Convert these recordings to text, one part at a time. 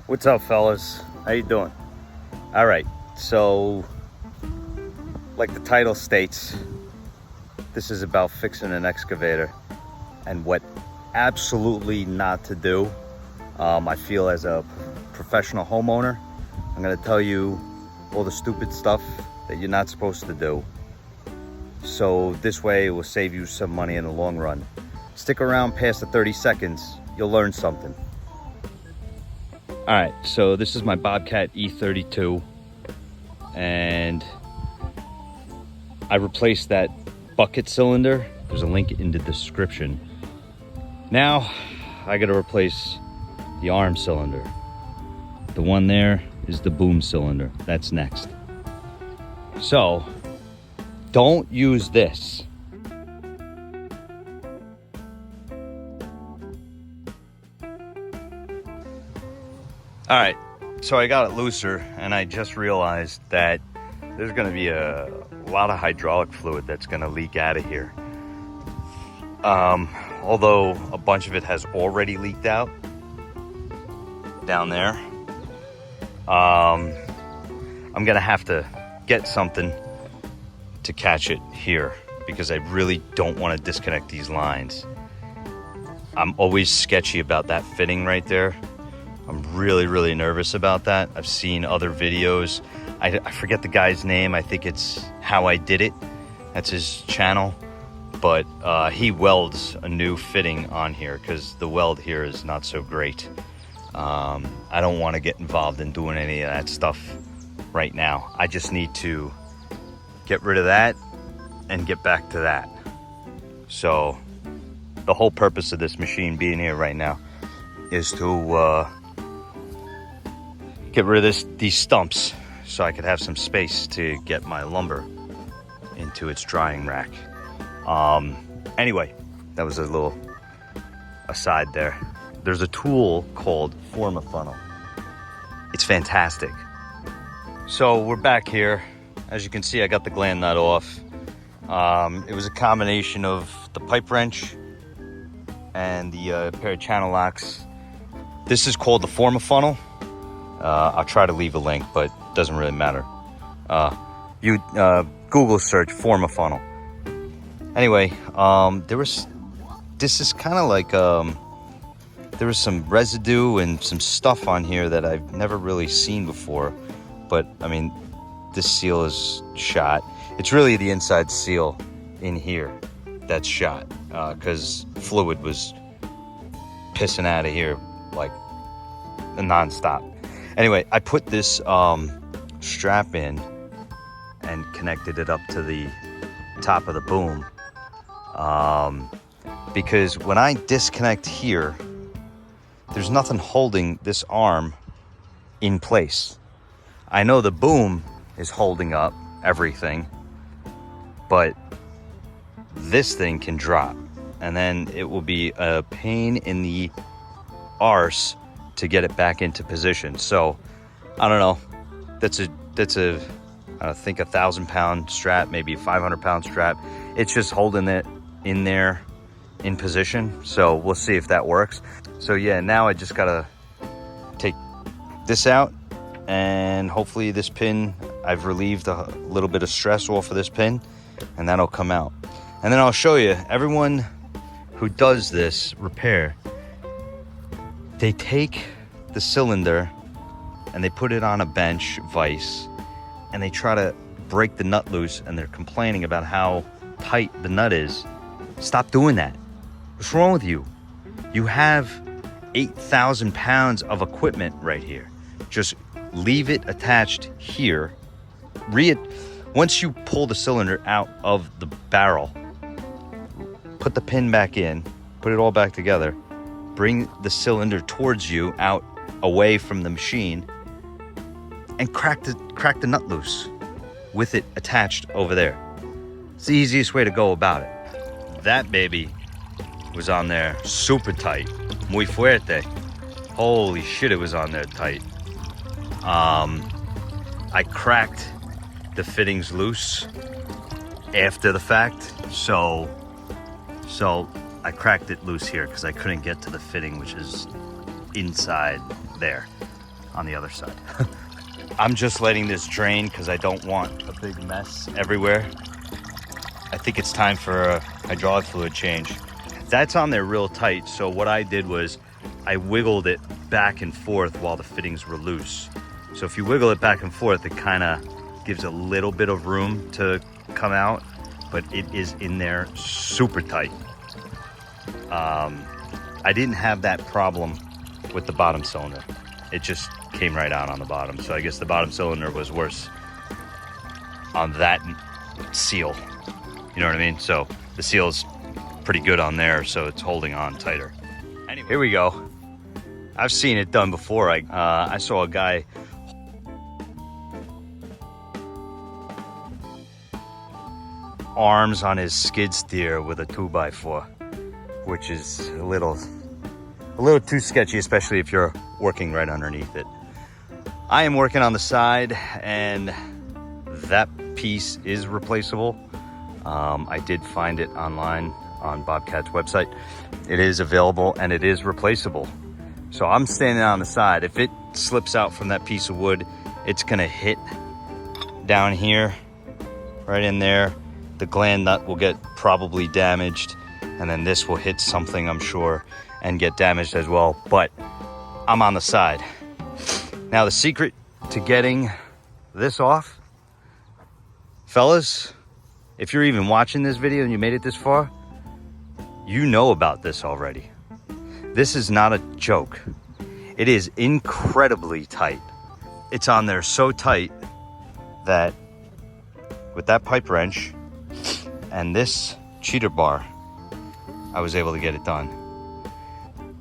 What's up, fellas? How you doing? All right, so like the title states, this is about fixing an excavator and what absolutely not to do. I feel as a professional homeowner, I'm gonna tell you all the stupid stuff that you're not supposed to do. So this way it will save you some money in the long run. Stick around past the 30 seconds, you'll learn something. All right, so this is my Bobcat E32, and I replaced that bucket cylinder. There's a link in the description. Now I gotta replace the arm cylinder. The one there is the boom cylinder. That's next. So don't use this. All right, so I got it looser, and I just realized that there's gonna be a lot of hydraulic fluid that's gonna leak out of here. Although a bunch of it has already leaked out down there. I'm gonna have to get something to catch it here because I really don't want to disconnect these lines. I'm always sketchy about that fitting right there. I'm really nervous about that. I've seen other videos. I forget the guy's name. I think it's How I Did It. That's his channel. But he welds a new fitting on here because the weld here is not so great. I don't want to get involved in doing any of that stuff right now. I just need to get rid of that and get back to that. So the whole purpose of this machine being here right now is to get rid of these stumps so I could have some space to get my lumber into its drying rack. Anyway, that was a little aside there. There's a tool called Forma Funnel. It's fantastic. So we're back here. As you can see, I got the gland nut off. It was a combination of the pipe wrench and the pair of channel locks. This is called the Forma Funnel. I'll try to leave a link, but it doesn't really matter. You Google search Forma Funnel. Anyway, this is kind of like, there was some residue and some stuff on here that I've never really seen before. But I mean, this seal is shot. It's really the inside seal in here that's shot, because fluid was pissing out of here like non-stop. Anyway, I put this strap in and connected it up to the top of the boom, because when I disconnect here, there's nothing holding this arm in place. I know the boom is holding up everything, but this thing can drop, and then it will be a pain in the arse to get it back into position. So I don't know, that's a I think 1,000-pound strap, maybe a 500-pound strap. It's just holding it in there in position. So we'll see if that works. So yeah, now I just gotta take this out, and hopefully this pin, I've relieved a little bit of stress off of this pin, and that'll come out. And then I'll show you, everyone who does this repair, they take the cylinder and they put it on a bench vise and they try to break the nut loose, and they're complaining about how tight the nut is. Stop doing that. What's wrong with you? You have 8,000 pounds of equipment right here. Just leave it attached here. Once you pull the cylinder out of the barrel, put the pin back in, put it all back together, bring the cylinder towards you, out away from the machine, and crack the nut loose with it attached over there. It's the easiest way to go about it. That baby was on there super tight, muy fuerte. Holy shit, it was on there tight. I cracked the fittings loose after the fact, so I cracked it loose here because I couldn't get to the fitting, which is inside there. on the other side. I'm just letting this drain because I don't want a big mess everywhere. I think it's time for a hydraulic fluid change. That's on there real tight, so what I did was I wiggled it back and forth while the fittings were loose. So if you wiggle it back and forth, it kind of gives a little bit of room to come out, but it is in there super tight. I didn't have that problem with the bottom cylinder. It just came right out on the bottom. So I guess the bottom cylinder was worse on that seal. You know what I mean? So the seal's pretty good on there, so it's holding on tighter. Anyway, here we go. I've seen it done before. I saw a guy arms on his skid steer with a 2x4, which is a little too sketchy, especially if you're working right underneath it. I am working on the side, and that piece is replaceable. I did find it online on Bobcat's website. It is available and it is replaceable. So I'm standing on the side. If it slips out from that piece of wood, it's gonna hit down here, right in there. The gland nut will get probably damaged, and then this will hit something, I'm sure, and get damaged as well, but I'm on the side. Now the secret to getting this off, fellas, if you're even watching this video and you made it this far, you know about this already. This is not a joke. It is incredibly tight. It's on there so tight that with that pipe wrench and this cheater bar, I was able to get it done.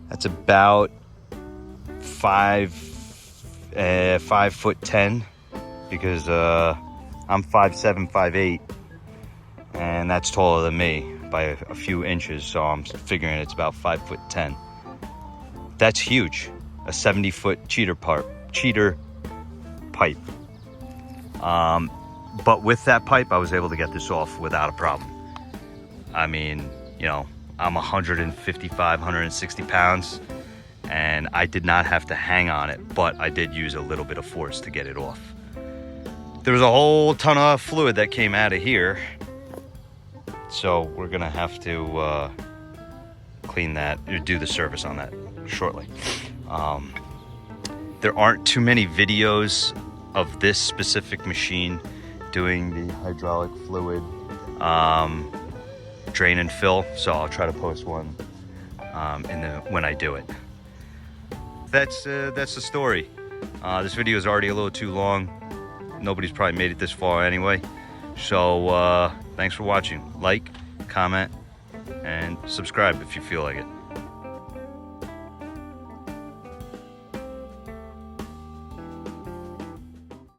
That's about 5'10", because I'm 5'7", 5'8", and that's taller than me by a few inches, so I'm figuring it's about 5'10". That's huge. A 70-foot cheater pipe. But with that pipe, I was able to get this off without a problem. I mean, you know, I'm 155, 160 pounds, and I did not have to hang on it, but I did use a little bit of force to get it off. There was a whole ton of fluid that came out of here, so we're gonna have to clean that, do the service on that shortly. There aren't too many videos of this specific machine doing the hydraulic fluid drain and fill, so I'll try to post one when I do it. That's the story. This video is already a little too long. Nobody's probably made it this far anyway, so thanks for watching. Like, comment, and subscribe if you feel like it.